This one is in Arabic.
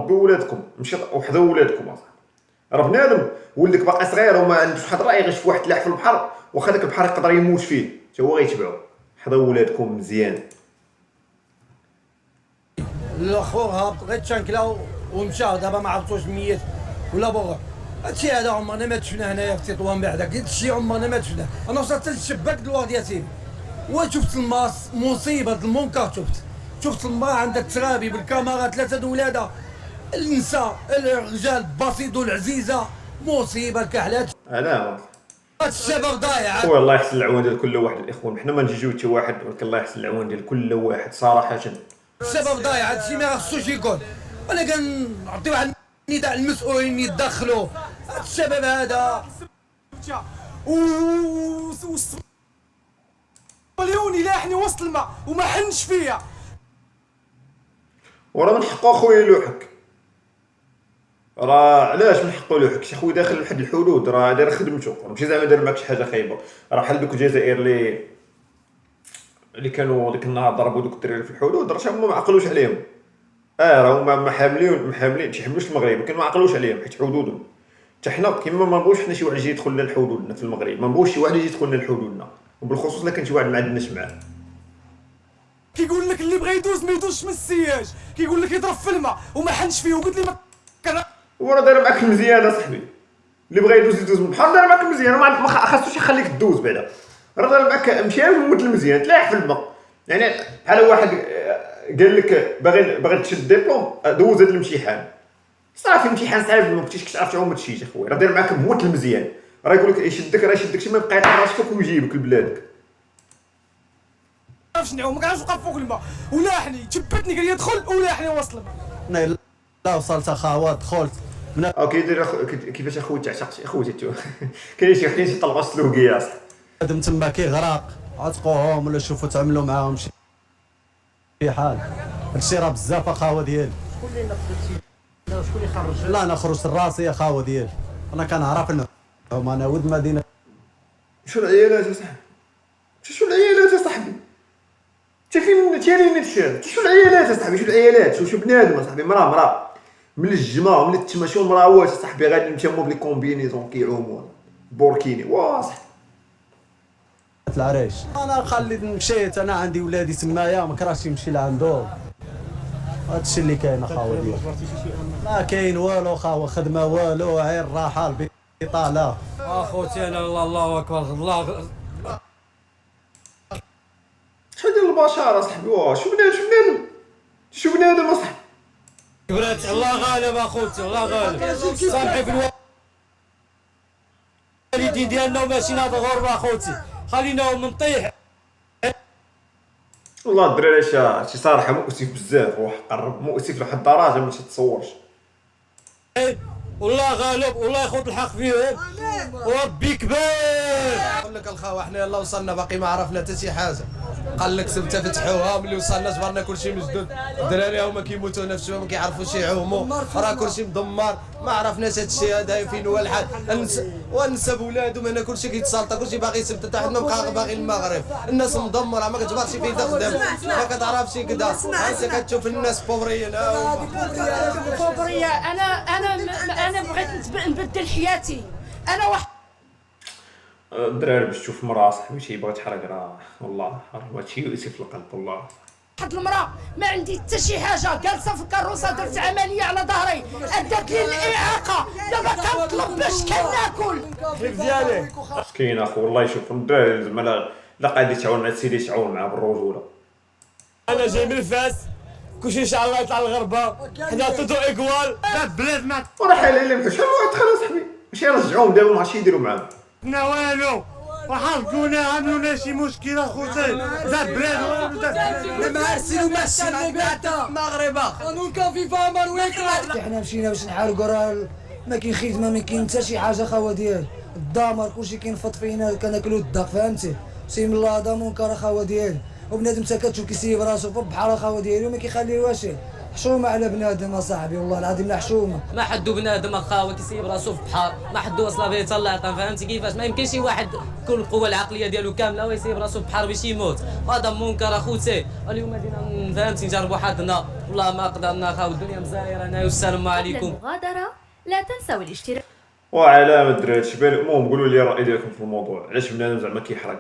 ربيو ولادكم، ماشي وحدوا ولادكم اصاحبي. راه بنادم ولدك باقي صغير وما عندوش واحد الراي غير في واحد تلاح في البحر، واخا داك البحر يقدر يموت فيه حتى هو غيتبعو. حضروا ولادكم مزيان. الاخو هابط غير تشانكلا ومشى، دابا ما عرفتوش ميت ولا بغى. هادشي هذا عمرنا ما شفناه هنايا في تطوان بعدا، هادشي عمرنا ما شفناه. انا وصلت للشباك الواد ياسين وشفت الماء، مصيبه المنكر. شفت الماء عندك ترابي بالكاميرا، 3 ولاده، النساء الرجال بسيط العزيزه، مصيبه الكحلات. علاه هاد الشباب ضايع. خويا الله يحسن العوان ديال كل واحد الاخوان، حنا ما نجيو حتى واحد، ولكن الله يحسن العوان ديال كل واحد صراحه. الشباب ضايع، هادشي ما خصوش يكون. انا كنعطي واحد النداء المسؤولين يتدخلوا. هاد الشباب هذا مليوني لاحني وسط الماء وما حنش فيا، وراه من حقو خويا يلوحك. راه علاش من حقو يلوحك؟ شي خويا داخل لحد الحدود، راه داير خدمته، ماشي زعما دار معاك شي حاجه خايبه. راه بحال دوك الجزائر اللي كانوا ديك النهار ضربوا دوك الدراري في الحدود، راه هما ما عقلوش عليهم. راه هما ما حاملين تيحملوش المغرب، ولكن ما عقلوش عليهم حيت حدودهم. حتى حنا كيما ما نبغوش حنا شي واحد يجي يدخل لنا لحدودنا في المغرب، ما نبغوش شي واحد يجي يدخل لنا لحدودنا، وبالخصوص الا كان شي واحد ما عندناش معاه. كيقول لك اللي بغى يدوز ما يدوزش من السياج، كيقول لك يضرب في الماء وما حنش فيه، وقلت لي ما كان وراه داير معاك مزيان اصاحبي. اللي بغى يدوز من البحر داير معاك مزيان، ما خاصوش يخليك تدوز بعدا. راه داير معاك مشى موت المزيان تلاح في الماء. يعني بحال واحد قال لك باغي تشد ديبلوم، دوز هذا الامتحان صافي، امتحان صعيب ما كنتيش كتعرف تعوم تشيش اخويا. راه داير معاك موت المزيان، راه يقول لك يشدك شي ما يبقى يطيح راسك ويجيبك لبلادك. ما عرفش نعوم، ما كنعرفش نوقف فوق الماء، ولاحني تشبتني قال لي ادخل ولاحني وصل الماء. انا لا وصلت اخاوات دخلت كيدير كيفاش اخويا تعشق اخويا تو كاين شي وحدين تيطلعوا السلوكيه اصاحبي. هادم تما كيغرق، عتقوهم ولا شوفوا تعملوا معاهم شي حال. هادشي راه بزاف اخاوه ديالي. شكون اللي خرج؟ لا انا خرجت راسي اخاوه ديالي، انا كنعرف انهم انا ولد مدينه. شو العيالات اصاحبي؟ شو العيالات اصاحبي؟ انت فين تيالي نتشال؟ شو العيالات اصاحبي؟ شو العيالات؟ شو بنادم اصاحبي؟ مراه من الجماع ومن التماشي والمراه واش اصاحبي غادي نتيمو بلي كومبينيزون كيعوموا بوركيني وا صاحبي. العريش انا خليت مشيت، انا عندي ولادي تمايا ما كرهتش نمشي لعندهم. هادشي اللي كاين اخاوه ديالي، ما كاين والو خاوه، خدمه والو، غير الراحه البطاله. اخوتي انا الله اكبر الله. شحال ديال البشر اصاحبي؟ وا شو بنادم اصاحبي. كبرات الله غالب اخوتي، الله غالب. سامحي في الوالدين ديالنا وماشينا بالغربه اخوتي، خليناهم نطيح. والله الدراري شي صراحه مؤسف بزاف، واحد قرب مؤسف لواحد الدرجه ما تتصورش. والله غالب والله ياخذ الحق فيهم وربي كبير. قال لك الخاوه حنا يلا وصلنا باقي ما عرفنا حتى شي حاجه. قال لك سبته فتحوها ملي وصلنا جبرنا كلشي مسدود، الدراري هما كيموتوا نفسهم ما كيعرفوش يعوموا، راه كلشي مدمر، ما عرفناش هادشي هذا فين هو الحال. ونسب ولادهم هنا كلشي كيتسلط، كلشي باغي يسبت، حتى حنا باغي المغرب. الناس مدمره ما كتجبرش فين تخدم، ما كتعرفش كدا. انت كتشوف الناس بوبريين. بوبريه انا بغيت نبدل حياتي. انا واحد الدراري باش تشوف مراه صاحبي شي باغا تحرق، راه والله هادشي يؤسف القلب والله. واحد المراه ما عندي حتى شي حاجه، جالسه في الكروسه، درت عمليه على ظهري، ادات لي الاعاقه، دابا كنطلب باش كناكل. كيف ديالي مسكين اخو والله. يشوف الدراري زعما لا قادر يتعاون مع سيدي يتعاون معاه بالرجوله. انا جاي من فاس، كلشي ان شاء الله يطلع الغربه، حنا تودو ايكوال بلاد ما وراه حلال لهم شحال واحد دخل صاحبي، ماشي يرجعوهم دابا ما عرفتش يديروا معاهم. عندنا والو، وحرقونا عملونا شي مشكله خوتي، ذا بلاد والو ما عرسين ماشي بلاده مغربه نونكا في فامر ويكرا. حنا مشينا باش نحارقوا، راه ما كاين خدمه، ما كاين حتى شي حاجه خاوه ديالي، الدمر كلشي كينفط فينا، كناكلوا الدق فهمتي. سيم الله هذا منكر خاوه ديالي، وبنادم حتى كتشوف كيسيب راسو في البحر خاوه ديالي وما كيخليوهاش. حشومه على بنادم اصاحبي والله العظيم لا حشومه. ما حدو بنادم اخاوه كيسيب راسو في البحر، ما حدو وصل به حتى اللعطه، فهمتي كيفاش؟ ما يمكنش شي واحد كل القوه العقليه ديالو كامله ويسيب راسو في البحر باش يموت، هذا منكر اخوتي. اليوم دينا فهمتي نجربوا حظنا. والله ما قدرنا خاو الدنيا مزايره انا والسلام عليكم. المغادرة لا تنسوا الاشتراك. وعلامة الدراري، تشبان المهم قولوا لي الراي ديالكم في الموضوع، علاش بنادم زعما كيحرق.